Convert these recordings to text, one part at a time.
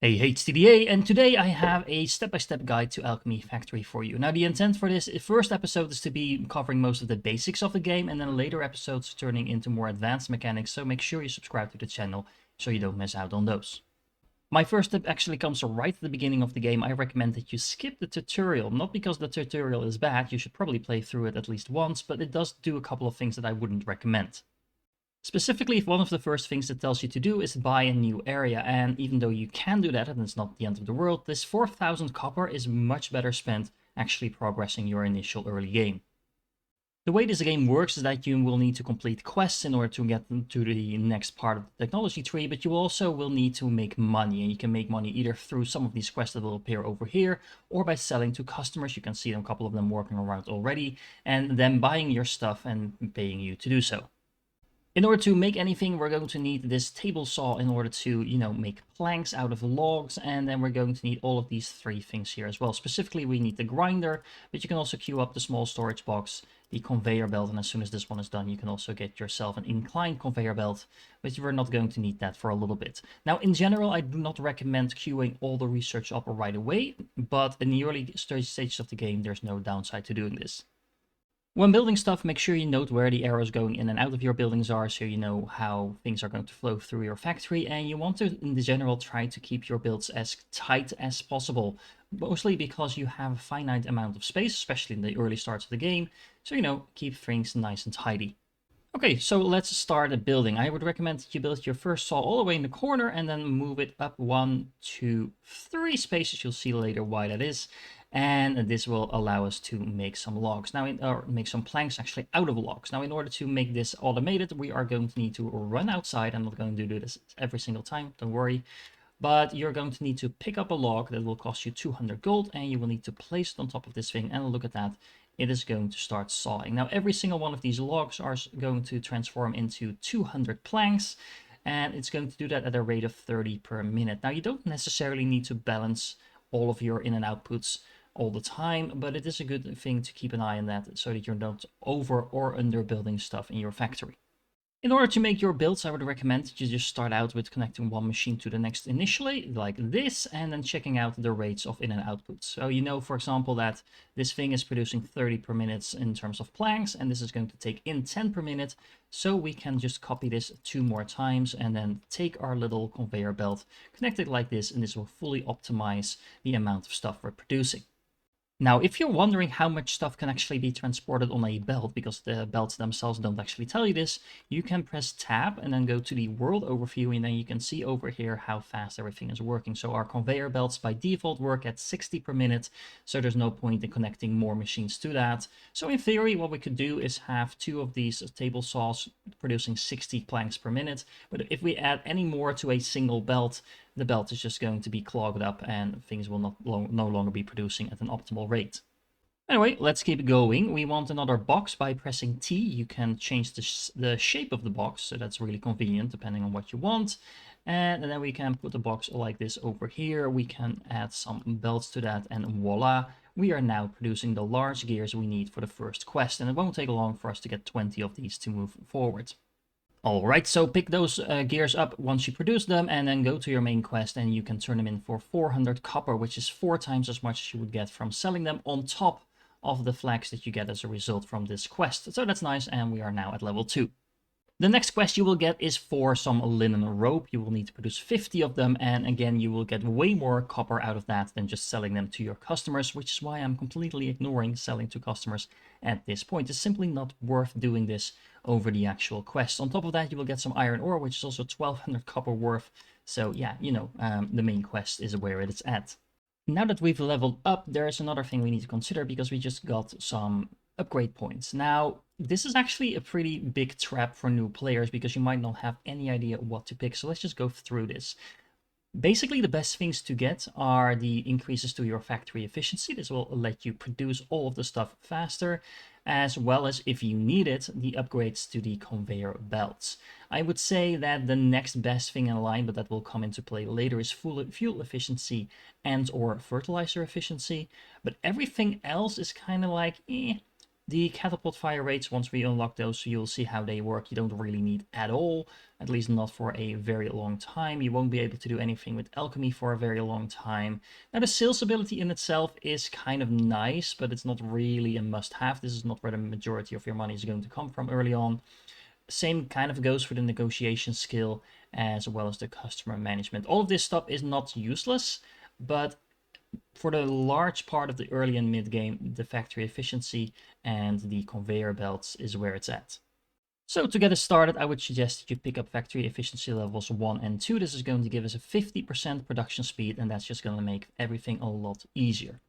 Hey, HTDA, and today I have a step-by-step guide to Alchemy Factory for you. Now, the intent for this first episode is to be covering most of the basics of the game, and then later episodes turning into more advanced mechanics, so make sure you subscribe to the channel so you don't miss out on those. My first tip actually comes right at the beginning of the game. I recommend that you skip the tutorial, not because the tutorial is bad, you should probably play through it at least once, but it does do a couple of things that I wouldn't recommend. Specifically, if one of the first things it tells you to do is buy a new area, and even though you can do that and it's not the end of the world, this 4,000 copper is much better spent actually progressing your initial early game. The way this game works is that you will need to complete quests in order to get to the next part of the technology tree, but you also will need to make money, and you can make money either through some of these quests that will appear over here, or by selling to customers. You can see a couple of them working around already, and them buying your stuff and paying you to do so. In order to make anything, we're going to need this table saw in order to, make planks out of logs, and then we're going to need all of these three things here as well. Specifically, we need the grinder, but you can also queue up the small storage box, the conveyor belt, and as soon as this one is done, you can also get yourself an inclined conveyor belt, but we're not going to need that for a little bit. Now, in general, I do not recommend queuing all the research up right away, but in the early stages of the game, there's no downside to doing this. When building stuff, make sure you note where the arrows going in and out of your buildings are, so you know how things are going to flow through your factory, and you want to, in the general, try to keep your builds as tight as possible, mostly because you have a finite amount of space, especially in the early starts of the game, so keep things nice and tidy. Okay, so let's start building. I would recommend that you build your first saw all the way in the corner and then move it up 1, 2, 3 spaces. You'll see later why that is. And this will allow us to make some logs now, or make some planks actually out of logs. Now, in order to make this automated, we are going to need to run outside. I'm not going to do this every single time, don't worry. But you're going to need to pick up a log that will cost you 200 gold, and you will need to place it on top of this thing, and look at that. It is going to start sawing. Now, every single one of these logs are going to transform into 200 planks, and it's going to do that at a rate of 30 per minute. Now, you don't necessarily need to balance all of your in and outputs all the time, but it is a good thing to keep an eye on that so that you're not over or under building stuff in your factory. In order to make your builds, I would recommend that you just start out with connecting one machine to the next initially, like this, and then checking out the rates of in and outputs. So you know, for example, that this thing is producing 30 per minute in terms of planks, and this is going to take in 10 per minute. So we can just copy this 2 more times and then take our little conveyor belt, connect it like this, and this will fully optimize the amount of stuff we're producing. Now, if you're wondering how much stuff can actually be transported on a belt, because the belts themselves don't actually tell you this, you can press tab and then go to the world overview, and then you can see over here how fast everything is working. So our conveyor belts by default work at 60 per minute, so there's no point in connecting more machines to that. So in theory, what we could do is have 2 of these table saws producing 60 planks per minute, but if we add any more to a single belt, the belt is just going to be clogged up and things will no longer be producing at an optimal rate. Anyway, let's keep going. We want another box. By pressing T, you can change the shape of the box, so that's really convenient depending on what you want. And then we can put the box like this over here. We can add some belts to that, and voila, we are now producing the large gears we need for the first quest, and it won't take long for us to get 20 of these to move forward. Alright, so pick those gears up once you produce them, and then go to your main quest, and you can turn them in for 400 copper, which is 4 times as much as you would get from selling them, on top of the flax that you get as a result from this quest. So that's nice, and we are now at level 2. The next quest you will get is for some linen rope. You will need to produce 50 of them, and again, you will get way more copper out of that than just selling them to your customers, which is why I'm completely ignoring selling to customers at this point. It's simply not worth doing this over the actual quest. On top of that, you will get some iron ore, which is also 1200 copper worth. So yeah, the main quest is where it is at. Now that we've leveled up, there is another thing we need to consider, because we just got some upgrade points. Now, this is actually a pretty big trap for new players, because you might not have any idea what to pick. So let's just go through this. Basically, the best things to get are the increases to your factory efficiency. This will let you produce all of the stuff faster, as well as, if you need it, the upgrades to the conveyor belts. I would say that the next best thing in line, but that will come into play later, is fuel efficiency and or fertilizer efficiency. But everything else is kind of like, The catapult fire rates, once we unlock those, you'll see how they work. You don't really need at all, at least not for a very long time. You won't be able to do anything with alchemy for a very long time. Now, the sales ability in itself is kind of nice, but it's not really a must-have. This is not where the majority of your money is going to come from early on. Same kind of goes for the negotiation skill as well as the customer management. All of this stuff is not useless, but for the large part of the early and mid game, the factory efficiency and the conveyor belts is where it's at. So to get us started, I would suggest that you pick up factory efficiency levels 1 and 2. This is going to give us a 50% production speed, and that's just going to make everything a lot easier.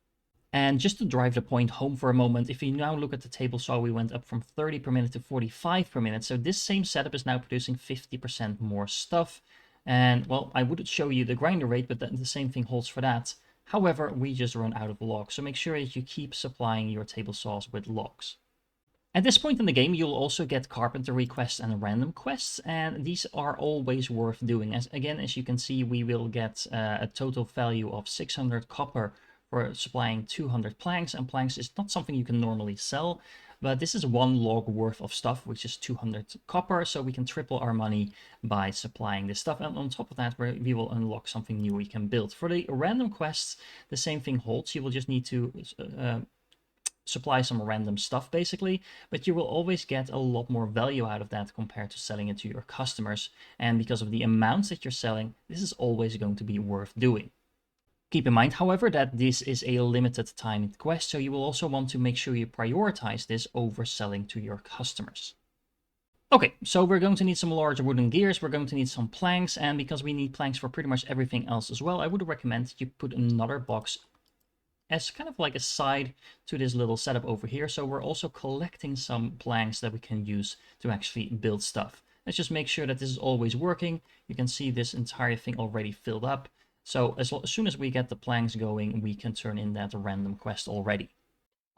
And just to drive the point home for a moment, if you now look at the table saw, we went up from 30 per minute to 45 per minute. So this same setup is now producing 50% more stuff. And well, I would show you the grinder rate, but the same thing holds for that. However, we just run out of logs, so make sure that you keep supplying your table saws with logs. At this point in the game, you'll also get carpentry quests and random quests, and these are always worth doing. As you can see, we will get a total value of 600 copper for supplying 200 planks, and planks is not something you can normally sell, but this is 1 log worth of stuff, which is 200 copper, so we can triple our money by supplying this stuff. And on top of that, we will unlock something new we can build. For the random quests, the same thing holds. You will just need to supply some random stuff, basically, but you will always get a lot more value out of that compared to selling it to your customers. And because of the amounts that you're selling, this is always going to be worth doing. Keep in mind, however, that this is a limited time quest, so you will also want to make sure you prioritize this over selling to your customers. Okay, so we're going to need some large wooden gears, we're going to need some planks, and because we need planks for pretty much everything else as well, I would recommend you put another box as kind of like a side to this little setup over here, so we're also collecting some planks that we can use to actually build stuff. Let's just make sure that this is always working. You can see this entire thing already filled up. So as soon as we get the planks going, we can turn in that random quest already.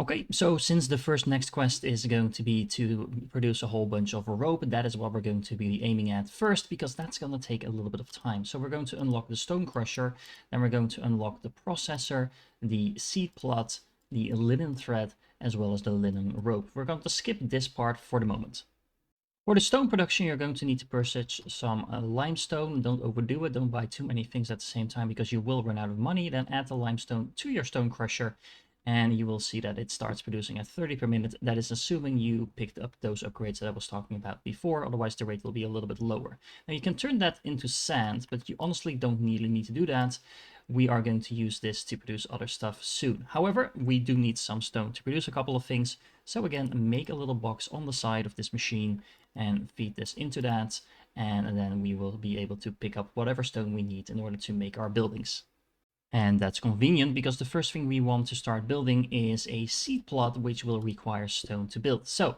Okay, so since the next quest is going to be to produce a whole bunch of rope, that is what we're going to be aiming at first, because that's going to take a little bit of time. So we're going to unlock the stone crusher, then we're going to unlock the processor, the seed plot, the linen thread, as well as the linen rope. We're going to skip this part for the moment. For the stone production, you're going to need to purchase some limestone. Don't overdo it. Don't buy too many things at the same time because you will run out of money. Then add the limestone to your stone crusher and you will see that it starts producing at 30 per minute. That is assuming you picked up those upgrades that I was talking about before. Otherwise, the rate will be a little bit lower. Now, you can turn that into sand, but you honestly don't really need to do that. We are going to use this to produce other stuff soon. However, we do need some stone to produce a couple of things. So again, make a little box on the side of this machine and feed this into that, and then we will be able to pick up whatever stone we need in order to make our buildings. And that's convenient because the first thing we want to start building is a seed plot, which will require stone to build. So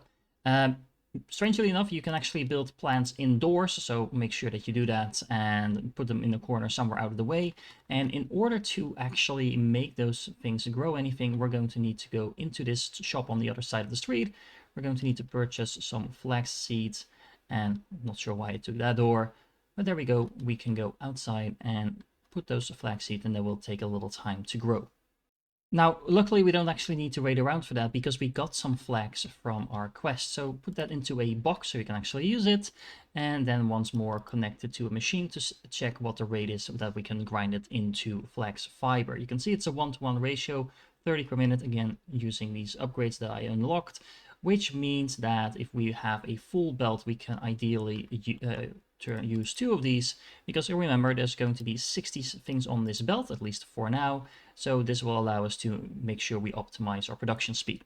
strangely enough, you can actually build plants indoors, so make sure that you do that and put them in a corner somewhere out of the way. And in order to actually make those things grow anything, we're going to need to go into this shop on the other side of the street. We're going to need to purchase some flax seeds, and I'm not sure why I took that door, but there we go. We can go outside and put those flax seeds, and they will take a little time to grow. Now, luckily, we don't actually need to wait around for that because we got some flax from our quest. So put that into a box so you can actually use it. And then once more connect it to a machine to check what the rate is so that we can grind it into flax fiber. You can see it's a 1-to-1 ratio, 30 per minute, again, using these upgrades that I unlocked, which means that if we have a full belt, we can ideally use 2 of these, because remember there's going to be 60 things on this belt, at least for now, so this will allow us to make sure we optimize our production speed.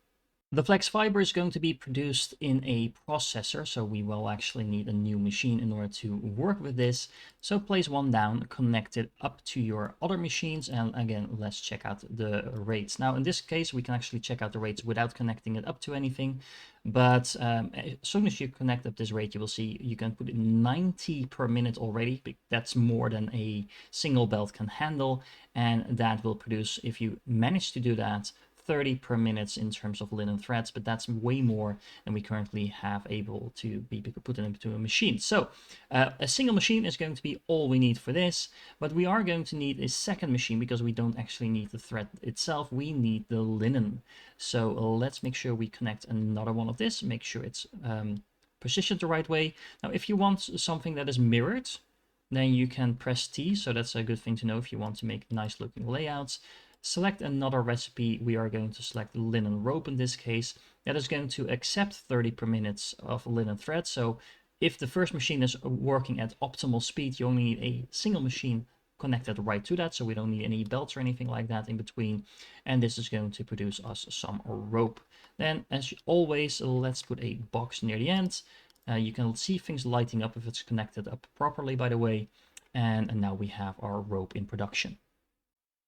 The flax fiber is going to be produced in a processor, so we will actually need a new machine in order to work with this. So place one down, connect it up to your other machines, and again, let's check out the rates. Now, in this case, we can actually check out the rates without connecting it up to anything. But as soon as you connect up this rate, you will see you can put in 90 per minute already. That's more than a single belt can handle, and that will produce, if you manage to do that, 30 per minute in terms of linen threads, but that's way more than we currently have able to be put into a machine. So a single machine is going to be all we need for this, but we are going to need a second machine because we don't actually need the thread itself, we need the linen. So let's make sure we connect another one of this, make sure it's positioned the right way. Now if you want something that is mirrored, then you can press T, so that's a good thing to know if you want to make nice looking layouts. Select another recipe. We are going to select linen rope in this case. That is going to accept 30 per minute of linen thread. So if the first machine is working at optimal speed, you only need a single machine connected right to that. So we don't need any belts or anything like that in between. And this is going to produce us some rope. Then as always, let's put a box near the end. You can see things lighting up if it's connected up properly, by the way. And now we have our rope in production.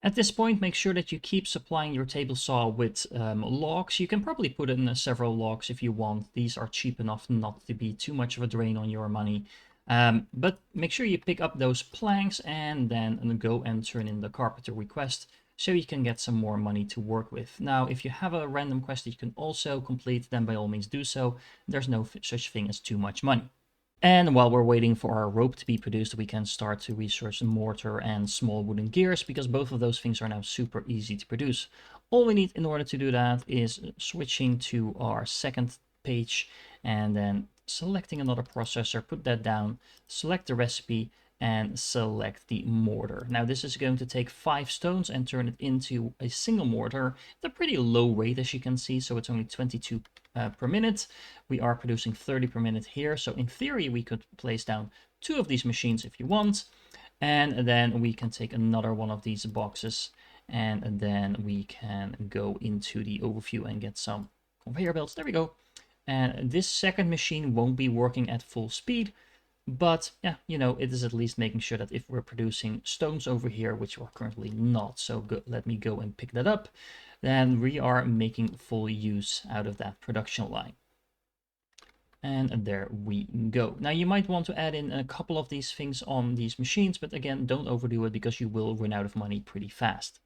At this point, make sure that you keep supplying your table saw with logs. You can probably put in several logs if you want. These are cheap enough not to be too much of a drain on your money. But make sure you pick up those planks and then go and turn in the carpenter request so you can get some more money to work with. Now, if you have a random quest that you can also complete, then by all means do so. There's no such thing as too much money. And while we're waiting for our rope to be produced, we can start to research mortar and small wooden gears, because both of those things are now super easy to produce. All we need in order to do that is switching to our second page and then selecting another processor, put that down, select the recipe, and select the mortar. Now this is going to take 5 stones and turn it into a single mortar at a pretty low rate, as you can see, so it's only 22 per minute. We are producing 30 per minute here, so in theory we could place down 2 of these machines if you want, and then we can take another one of these boxes, and then we can go into the overview and get some conveyor belts. There we go. And this second machine won't be working at full speed, but yeah, you know, it is at least making sure that if we're producing stones over here, which we're currently not, so good, let me go and pick that up, then we are making full use out of that production line. And there we go. Now you might want to add in a couple of these things on these machines, but again, don't overdo it because you will run out of money pretty fast.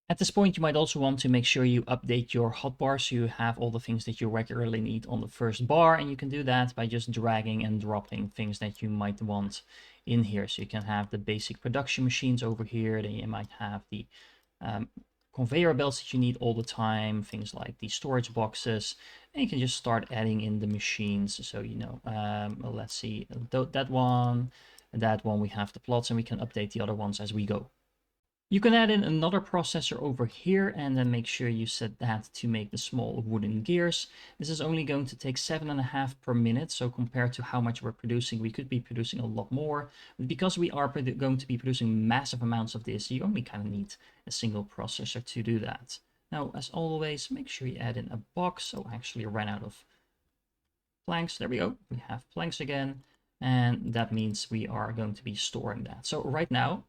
At this point, you might also want to make sure you update your hotbar so you have all the things that you regularly need on the first bar, and you can do that by just dragging and dropping things that you might want in here. So you can have the basic production machines over here, then you might have the conveyor belts that you need all the time, things like the storage boxes, and you can just start adding in the machines. So, you know, let's see, that one, we have the plots, and we can update the other ones as we go. You can add in another processor over here and then make sure you set that to make the small wooden gears. This is only going to take 7.5 per minute, so compared to how much we're producing, we could be producing a lot more. But because we are going to be producing massive amounts of this, you only kind of need a single processor to do that. Now, as always, make sure you add in a box. So I actually ran out of planks. There we go. We have planks again, and that means we are going to be storing that. So right now,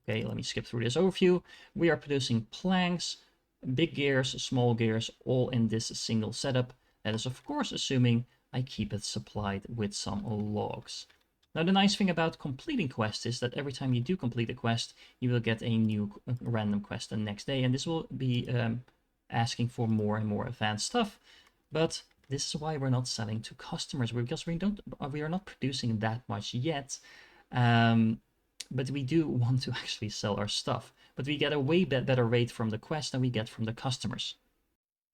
okay, let me skip through this overview. We are producing planks, big gears, small gears, all in this single setup. That is, of course, assuming I keep it supplied with some logs. Now, the nice thing about completing quests is that every time you do complete a quest, you will get a new random quest the next day. And this will be asking for more and more advanced stuff. But this is why we're not selling to customers, because we are not producing that much yet. But we do want to actually sell our stuff. But we get a way better rate from the quest than we get from the customers.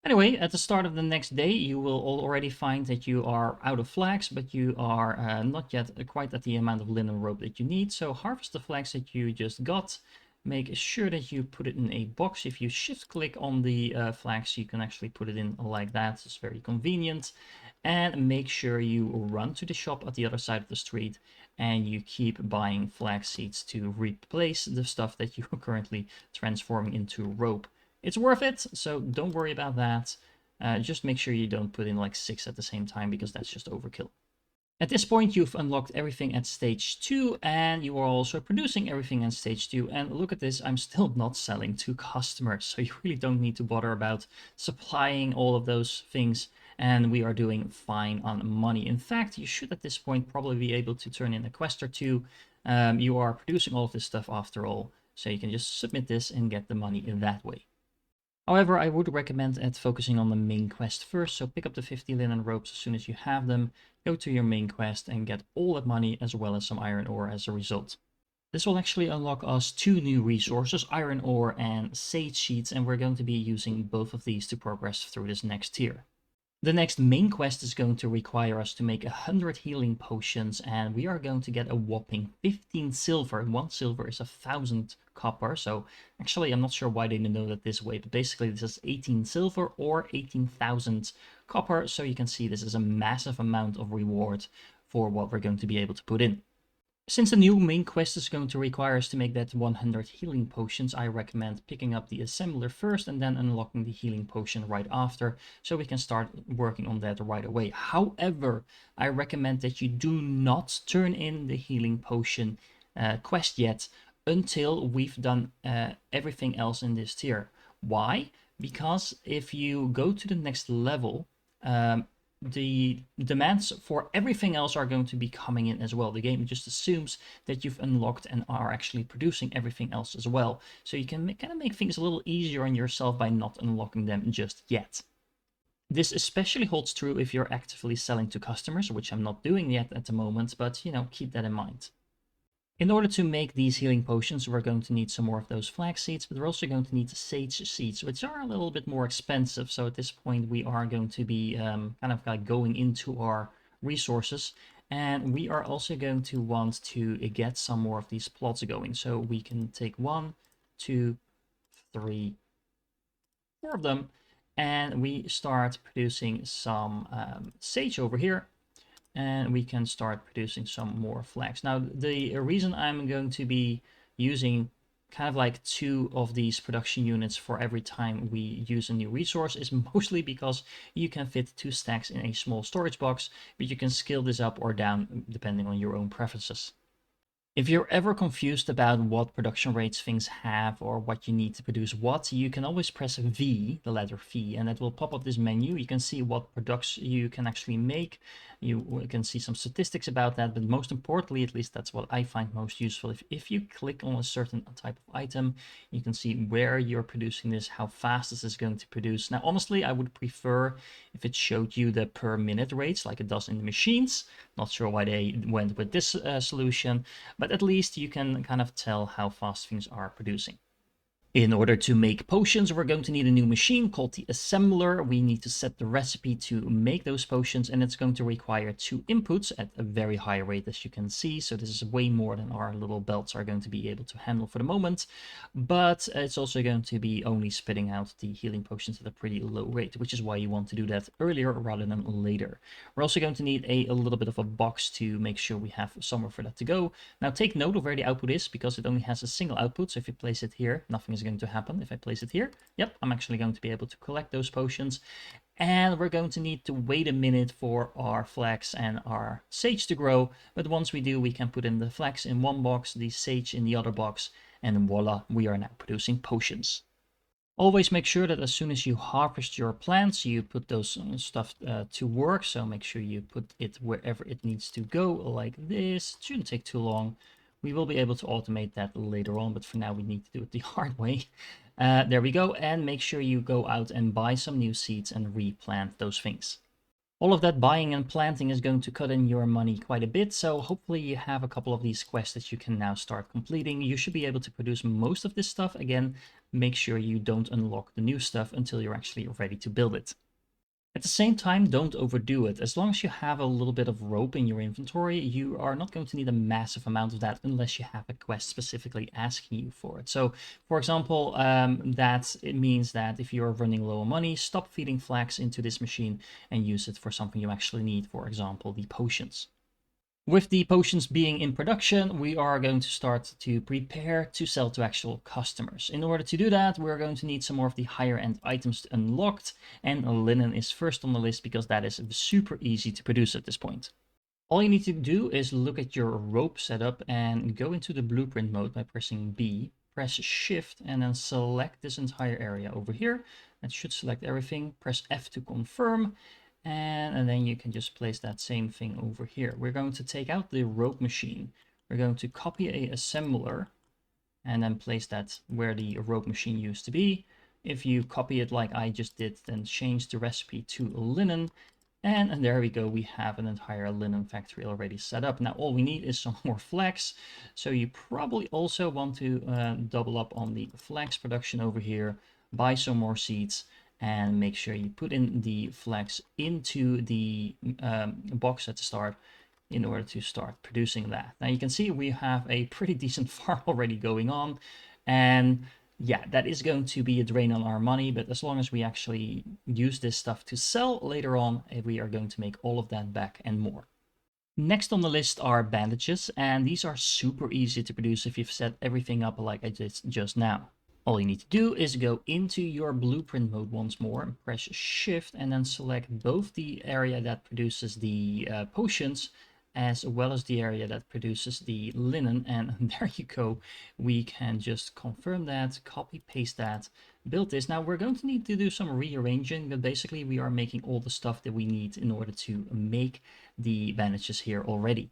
Anyway, at the start of the next day, you will already find that you are out of flax, but you are not yet quite at the amount of linen rope that you need. So harvest the flax that you just got. Make sure that you put it in a box. If you shift click on the flax, you can actually put it in like that. It's very convenient. And make sure you run to the shop at the other side of the street and you keep buying flax seeds to replace the stuff that you are currently transforming into rope. It's worth it, so don't worry about that. Just make sure you don't put in like 6 at the same time, because that's just overkill. At this point, you've unlocked everything at stage 2, and you are also producing everything at stage 2. And look at this, I'm still not selling to customers, so you really don't need to bother about supplying all of those things. And we are doing fine on money. In fact, you should at this point probably be able to turn in a quest or 2. You are producing all of this stuff after all, so you can just submit this and get the money in that way. However, I would recommend focusing on the main quest first, so pick up the 50 linen ropes as soon as you have them, go to your main quest and get all that money as well as some iron ore as a result. This will actually unlock us 2 new resources, iron ore and sage seeds, and we're going to be using both of these to progress through this next tier. The next main quest is going to require us to make 100 healing potions, and we are going to get a whopping 15 silver. 1 silver is 1,000 copper, so actually I'm not sure why they didn't know that this way, but basically this is 18 silver or 18,000 copper, so you can see this is a massive amount of reward for what we're going to be able to put in. Since the new main quest is going to require us to make that 100 healing potions, I recommend picking up the assembler first and then unlocking the healing potion right after, so we can start working on that right away. However, I recommend that you do not turn in the healing potion quest yet until we've done everything else in this tier. Why? Because if you go to the next level, the demands for everything else are going to be coming in as well. The game just assumes that you've unlocked and are actually producing everything else as well. So you can kind of make things a little easier on yourself by not unlocking them just yet. This especially holds true if you're actively selling to customers, which I'm not doing yet at the moment, but keep that in mind. In order to make these healing potions, we're going to need some more of those flax seeds, but we're also going to need sage seeds, which are a little bit more expensive. So at this point, we are going to be kind of like going into our resources. And we are also going to want to get some more of these plots going. So we can take 1, 2, 3, 4 of them. And we start producing some sage over here. And we can start producing some more flax. Now, the reason I'm going to be using kind of like 2 of these production units for every time we use a new resource is mostly because you can fit 2 stacks in a small storage box, but you can scale this up or down depending on your own preferences. If you're ever confused about what production rates things have or what you need to produce what, you can always press V, the letter V, and it will pop up this menu. You can see what products you can actually make. You can see some statistics about that, but most importantly, at least that's what I find most useful. If you click on a certain type of item, you can see where you're producing this, how fast this is going to produce. Now, honestly, I would prefer if it showed you the per minute rates like it does in the machines. Not sure why they went with this solution, but at least you can kind of tell how fast things are producing. In order to make potions, we're going to need a new machine called the assembler. We need to set the recipe to make those potions, and it's going to require 2 inputs at a very high rate, as you can see. So this is way more than our little belts are going to be able to handle for the moment. But it's also going to be only spitting out the healing potions at a pretty low rate, which is why you want to do that earlier rather than later. We're also going to need a little bit of a box to make sure we have somewhere for that to go. Now take note of where the output is, because it only has a single output. So if you place it here, nothing is going to happen. If I place it here, yep, I'm actually going to be able to collect those potions. And we're going to need to wait a minute for our flax and our sage to grow. But once we do, we can put in the flax in one box, the sage in the other box, and voila, we are now producing potions. Always make sure that as soon as you harvest your plants, you put those stuff to work. So make sure you put it wherever it needs to go, like this. It shouldn't take too long. We will be able to automate that later on, but for now we need to do it the hard way. There we go, and make sure you go out and buy some new seeds and replant those things. All of that buying and planting is going to cut in your money quite a bit, so hopefully you have a couple of these quests that you can now start completing. You should be able to produce most of this stuff. Again, make sure you don't unlock the new stuff until you're actually ready to build it. At the same time, don't overdo it. As long as you have a little bit of rope in your inventory, you are not going to need a massive amount of that unless you have a quest specifically asking you for it. So, for example, it means that if you're running low on money, stop feeding flax into this machine and use it for something you actually need, for example, the potions. With the potions being in production, we are going to start to prepare to sell to actual customers. In order to do that, we're going to need some more of the higher end items unlocked, and linen is first on the list because that is super easy to produce at this point. All you need to do is look at your rope setup and go into the blueprint mode by pressing B, press shift, and then select this entire area over here. That should select everything. Press F to confirm. And then you can just place that same thing over here. We're going to take out the rope machine. We're going to copy a assembler and then place that where the rope machine used to be. If you copy it like I just did, then change the recipe to linen. And there we go, we have an entire linen factory already set up. Now all we need is some more flax. So you probably also want to double up on the flax production over here, buy some more seeds, and make sure you put in the flax into the box at the start in order to start producing that. Now you can see we have a pretty decent farm already going on, and yeah, that is going to be a drain on our money, but as long as we actually use this stuff to sell later on, we are going to make all of that back and more. Next on the list are bandages, and these are super easy to produce if you've set everything up like I did just now. All you need to do is go into your blueprint mode once more, press shift, and then select both the area that produces the potions as well as the area that produces the linen, and there you go. We can just confirm that, copy paste that, build this. Now we're going to need to do some rearranging, but basically we are making all the stuff that we need in order to make the bandages here already.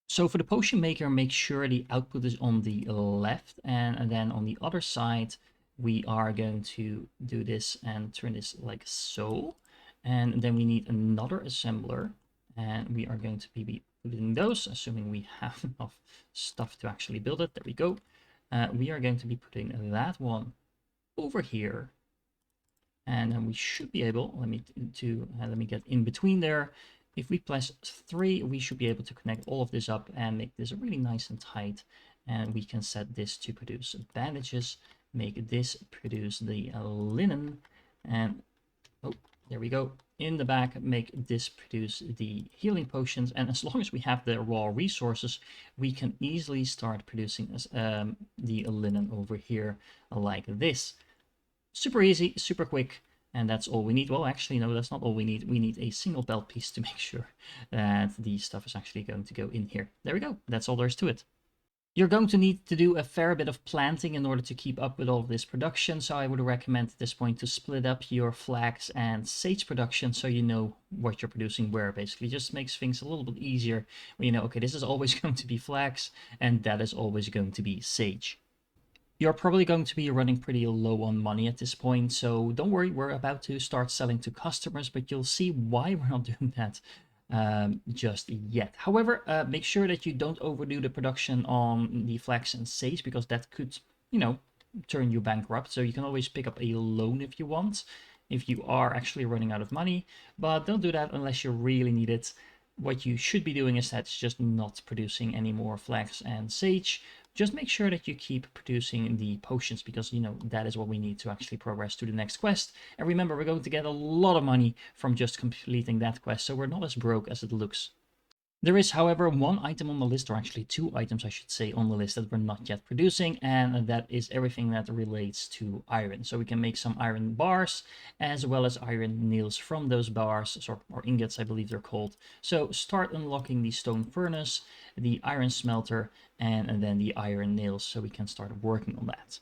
So for the potion maker, make sure the output is on the left, and then on the other side we are going to do this and turn this like so, and then we need another assembler, and we are going to be putting those, assuming we have enough stuff to actually build it. There we go. We are going to be putting that one over here, and then we should be able, let me get in between there. If we press 3, we should be able to connect all of this up and make this really nice and tight. And we can set this to produce bandages, make this produce the linen, and oh, there we go. In the back, make this produce the healing potions. And as long as we have the raw resources, we can easily start producing the linen over here like this. Super easy, super quick. And that's all we need. Well, actually, no, that's not all we need. We need a single belt piece to make sure that the stuff is actually going to go in here. There we go. That's all there is to it. You're going to need to do a fair bit of planting in order to keep up with all of this production. So I would recommend at this point to split up your flax and sage production so you know what you're producing where. Basically, just makes things a little bit easier when you know, okay, this is always going to be flax and that is always going to be sage. You're probably going to be running pretty low on money at this point, so don't worry, we're about to start selling to customers, but you'll see why we're not doing that just yet. However, make sure that you don't overdo the production on the flax and sage, because that could, you know, turn you bankrupt. So you can always pick up a loan if you want, if you are actually running out of money, but don't do that unless you really need it. What you should be doing is that's just not producing any more flax and sage. Just make sure that you keep producing the potions, because, you know, that is what we need to actually progress to the next quest. And remember, we're going to get a lot of money from just completing that quest, so we're not as broke as it looks. There is, however, one item on the list, or actually 2 items, I should say, on the list that we're not yet producing, and that is everything that relates to iron. So we can make some iron bars, as well as iron nails from those bars, or ingots, I believe they're called. So start unlocking the stone furnace, the iron smelter, and then the iron nails, so we can start working on that.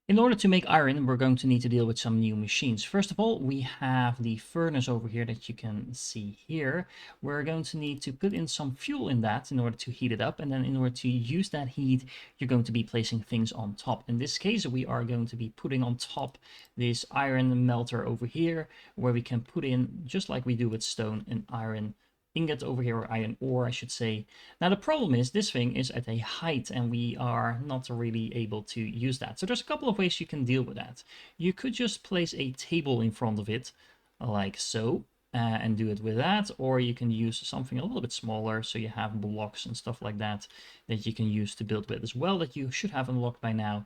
In order to make iron, we're going to need to deal with some new machines. First of all, we have the furnace over here that you can see here. We're going to need to put in some fuel in that in order to heat it up. And then in order to use that heat, you're going to be placing things on top. In this case, we are going to be putting on top this iron melter over here, where we can put in, just like we do with stone, an iron ingot over here, or iron ore, I should say. Now the problem is this thing is at a height and we are not really able to use that. So there's a couple of ways you can deal with that. You could just place a table in front of it like so, and do it with that, or you can use something a little bit smaller, so you have blocks and stuff like that that you can use to build with as well, that you should have unlocked by now,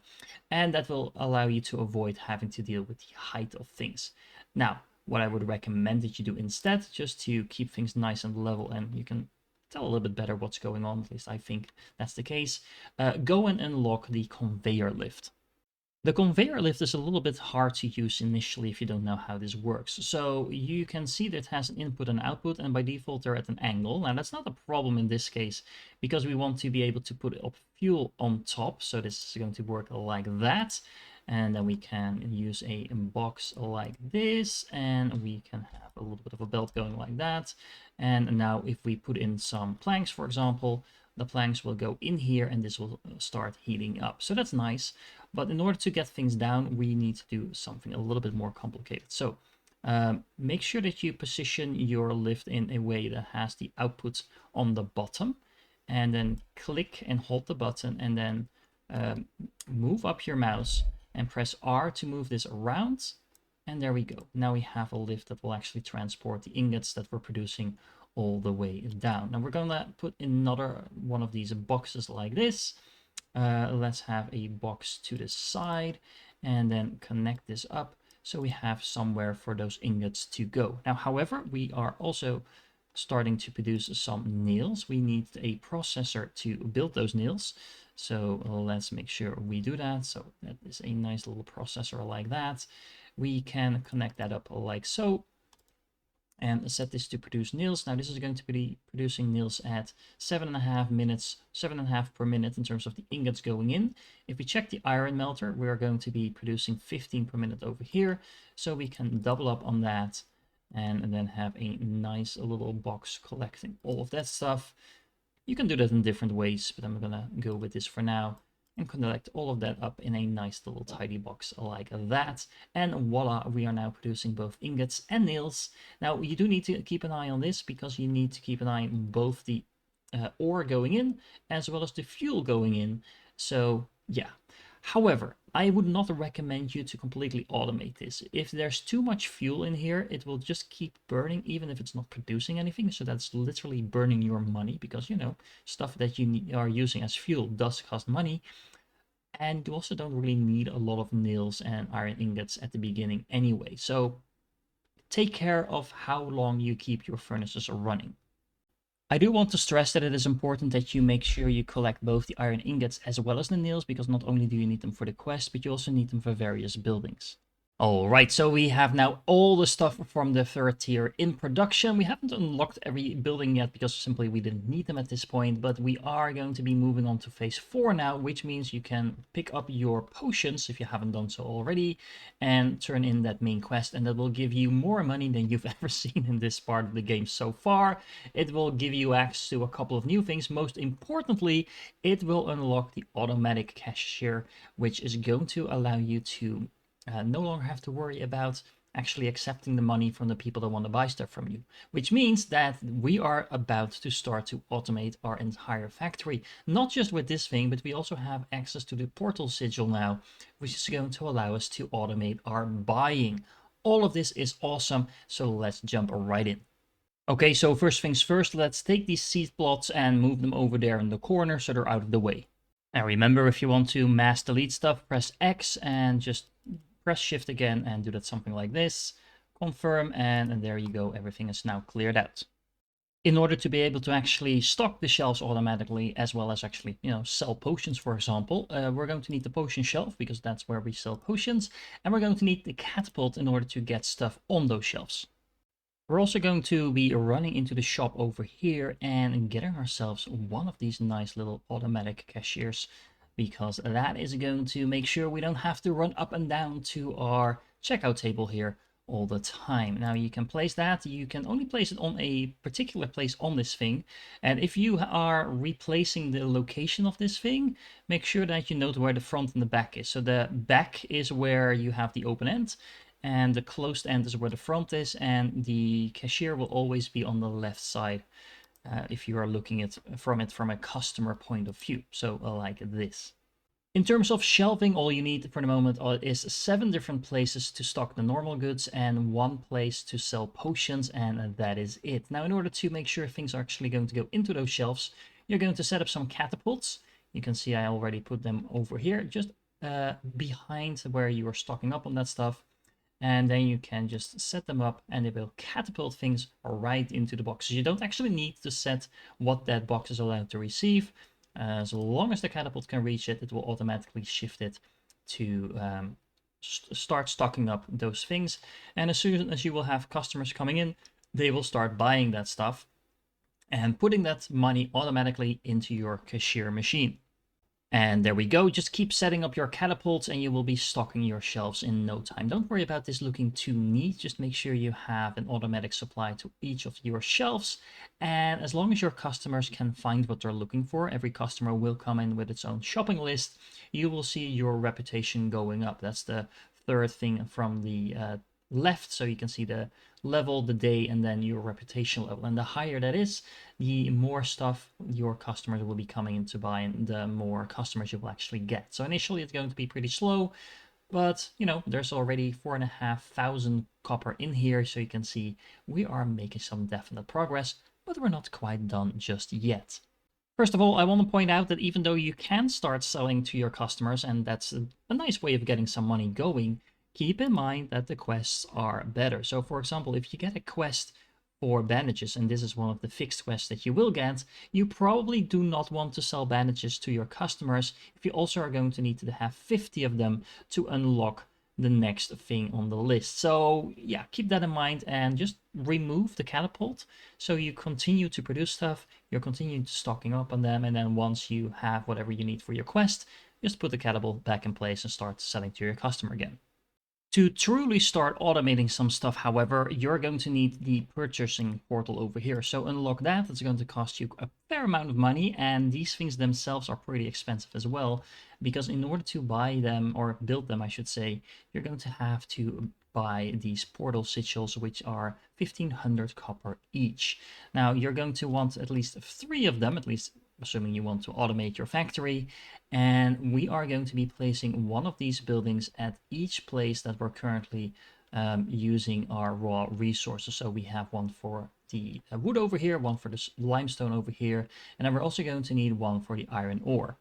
and that will allow you to avoid having to deal with the height of things. Now, what I would recommend that you do instead, just to keep things nice and level, and you can tell a little bit better what's going on, at least I think that's the case, go and unlock the conveyor lift. The conveyor lift is a little bit hard to use initially if you don't know how this works. So you can see that it has an input and output, and by default they're at an angle. Now that's not a problem in this case, because we want to be able to put up fuel on top. So this is going to work like that. And then we can use a box like this, and we can have a little bit of a belt going like that. And now if we put in some planks, for example, the planks will go in here and this will start heating up. So that's nice. But in order to get things down, we need to do something a little bit more complicated. So make sure that you position your lift in a way that has the output on the bottom, and then click and hold the button, and then move up your mouse and press R to move this around. And there we go. Now we have a lift that will actually transport the ingots that we're producing all the way down. Now we're going to put another one of these boxes like this. Let's have a box to the side and then connect this up so we have somewhere for those ingots to go. Now, however, we are also starting to produce some nails. We need a processor to build those nails. So let's make sure we do that. So that is a nice little processor like that. We can connect that up like so and set this to produce nails. Now this is going to be producing nails at 7.5 minutes, 7.5 per minute in terms of the ingots going in. If we check the iron melter, we're going to be producing 15 per minute over here. So we can double up on that and then have a nice little box collecting all of that stuff. You can do that in different ways, but I'm gonna go with this for now and collect all of that up in a nice little tidy box like that. And voila, we are now producing both ingots and nails. Now you do need to keep an eye on this because you need to keep an eye on both the ore going in as well as the fuel going in. So yeah. However, I would not recommend you to completely automate this. If there's too much fuel in here, it will just keep burning even if it's not producing anything. So that's literally burning your money because, you know, stuff that you are using as fuel does cost money. And you also don't really need a lot of nails and iron ingots at the beginning anyway. So take care of how long you keep your furnaces running. I do want to stress that it is important that you make sure you collect both the iron ingots as well as the nails, because not only do you need them for the quest, but you also need them for various buildings. Alright, so we have now all the stuff from the third tier in production. We haven't unlocked every building yet because simply we didn't need them at this point, but we are going to be moving on to phase 4 now, which means you can pick up your potions if you haven't done so already and turn in that main quest, and that will give you more money than you've ever seen in this part of the game so far. It will give you access to a couple of new things. Most importantly, it will unlock the automatic cashier, which is going to allow you to no longer have to worry about actually accepting the money from the people that want to buy stuff from you, which means that we are about to start to automate our entire factory. Not just with this thing, but we also have access to the portal sigil now, which is going to allow us to automate our buying. All of this is awesome, so let's jump right in. Okay, so first things first, let's take these seed plots and move them over there in the corner so they're out of the way. Now remember, if you want to mass delete stuff, press X and just press shift again and do that something like this, confirm, and there you go, everything is now cleared out. In order to be able to actually stock the shelves automatically, as well as actually, you know, sell potions, for example, we're going to need the potion shelf because that's where we sell potions, and we're going to need the catapult in order to get stuff on those shelves. We're also going to be running into the shop over here and getting ourselves one of these nice little automatic cashiers, because that is going to make sure we don't have to run up and down to our checkout table here all the time. Now you can place that, you can only place it on a particular place on this thing, and if you are replacing the location of this thing, make sure that you note where the front and the back is. So the back is where you have the open end, and the closed end is where the front is, and the cashier will always be on the left side. If you are looking at from a customer point of view, so like this. In terms of shelving, all you need for the moment is 7 different places to stock the normal goods and 1 place to sell potions, and that is it. Now, in order to make sure things are actually going to go into those shelves, you're going to set up some catapults. You can see I already put them over here, just behind where you are stocking up on that stuff. And then you can just set them up and it will catapult things right into the boxes. You don't actually need to set what that box is allowed to receive. As long as the catapult can reach it, it will automatically shift it to start stocking up those things. And as soon as you will have customers coming in, they will start buying that stuff and putting that money automatically into your cashier machine. And there we go. Just keep setting up your catapults and you will be stocking your shelves in no time. Don't worry about this looking too neat. Just make sure you have an automatic supply to each of your shelves. And as long as your customers can find what they're looking for, every customer will come in with its own shopping list. You will see your reputation going up. That's the third thing from the left. So you can see the level, the day, and then your reputation level. And the higher that is, the more stuff your customers will be coming in to buy, and the more customers you will actually get. So initially it's going to be pretty slow, but you know, there's already 4,500 copper in here, so you can see we are making some definite progress, but we're not quite done just yet. First of all, I want to point out that even though you can start selling to your customers, and that's a nice way of getting some money going, keep in mind that the quests are better. So for example, if you get a quest for bandages, and this is one of the fixed quests that you will get, you probably do not want to sell bandages to your customers if you also are going to need to have 50 of them to unlock the next thing on the list. So yeah, keep that in mind and just remove the catapult. So you continue to produce stuff, you're continuing to stocking up on them, and then once you have whatever you need for your quest, just put the catapult back in place and start selling to your customer again. To truly start automating some stuff, however, you're going to need the purchasing portal over here. So unlock that. It's going to cost you a fair amount of money, and these things themselves are pretty expensive as well, because in order to buy them, or build them I should say, you're going to have to buy these portal sigils, which are 1,500 copper each. Now you're going to want at least 3 of them, at least assuming you want to automate your factory. And we are going to be placing one of these buildings at each place that we're currently using our raw resources. So we have one for the wood over here, one for the limestone over here, and then we're also going to need one for the iron ore.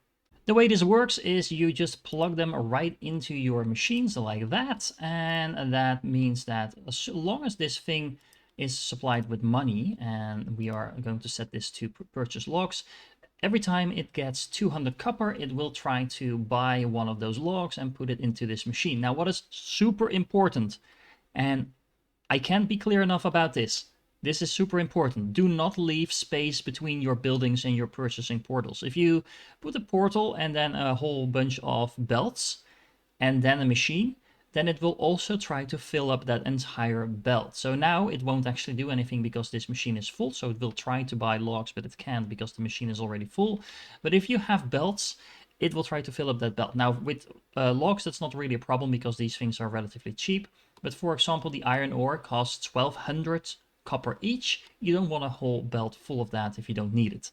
The way this works is you just plug them right into your machines like that, and that means that as long as this thing is supplied with money, and we are going to set this to purchase logs, every time it gets 200 copper, it will try to buy one of those logs and put it into this machine. Now, what is super important, and I can't be clear enough about this, this is super important. Do not leave space between your buildings and your purchasing portals. If you put a portal and then a whole bunch of belts and then a machine, then it will also try to fill up that entire belt. So now it won't actually do anything because this machine is full. So it will try to buy logs, but it can't because the machine is already full. But if you have belts, it will try to fill up that belt. Now with logs, that's not really a problem because these things are relatively cheap. But for example, the iron ore costs 1,200 copper each. You don't want a whole belt full of that if you don't need it.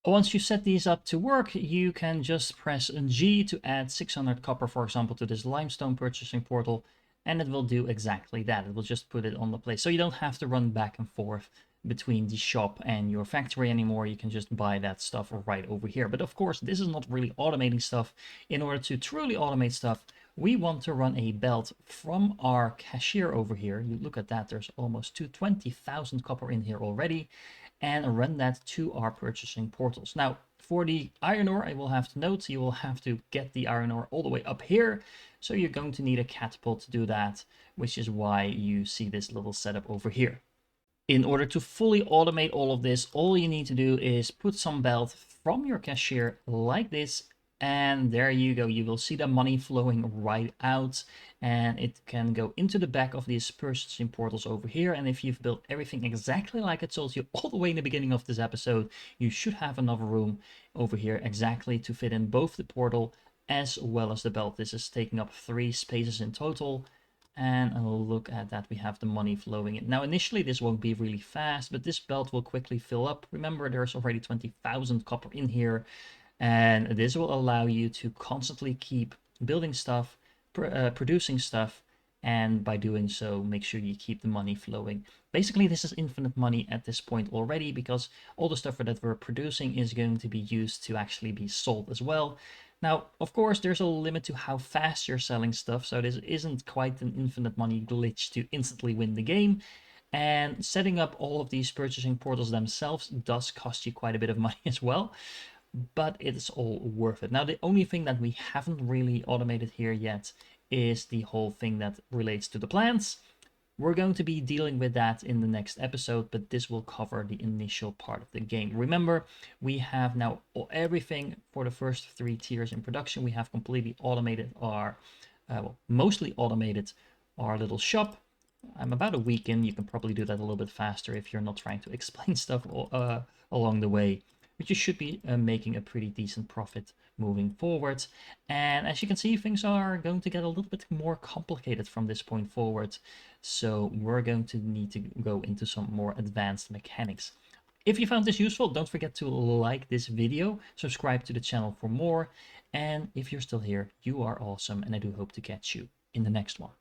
Once you set these up to work, you can just press G to add 600 copper, for example, to this limestone purchasing portal, and it will do exactly that. It will just put it on the place. So you don't have to run back and forth between the shop and your factory anymore. You can just buy that stuff right over here. But of course, this is not really automating stuff. In order to truly automate stuff, we want to run a belt from our cashier over here. You look at that, there's almost 20,000 copper in here already, and run that to our purchasing portals. Now, for the iron ore, I will have to note, you will have to get the iron ore all the way up here. So you're going to need a catapult to do that, which is why you see this little setup over here. In order to fully automate all of this, all you need to do is put some belt from your cashier like this, and there you go. You will see the money flowing right out, and it can go into the back of these purchasing portals over here. And if you've built everything exactly like I told you all the way in the beginning of this episode, you should have enough room over here exactly to fit in both the portal as well as the belt. This is taking up 3 spaces in total. And look at that, we have the money flowing in. Now, initially, this won't be really fast, but this belt will quickly fill up. Remember, there's already 20,000 copper in here. And this will allow you to constantly keep building stuff, producing stuff, and by doing so, make sure you keep the money flowing. Basically, this is infinite money at this point already, because all the stuff that we're producing is going to be used to actually be sold as well. Now, of course, there's a limit to how fast you're selling stuff, so this isn't quite an infinite money glitch to instantly win the game. And setting up all of these purchasing portals themselves does cost you quite a bit of money as well, but it's all worth it. Now, the only thing that we haven't really automated here yet is the whole thing that relates to the plants. We're going to be dealing with that in the next episode, but this will cover the initial part of the game. Remember, we have now everything for the first 3 tiers in production. We have completely automated our, mostly automated our little shop. I'm about a week in. You can probably do that a little bit faster if you're not trying to explain stuff along the way. But you should be making a pretty decent profit moving forward. And as you can see, things are going to get a little bit more complicated from this point forward. So we're going to need to go into some more advanced mechanics. If you found this useful, don't forget to like this video, subscribe to the channel for more. And if you're still here, you are awesome, and I do hope to catch you in the next one.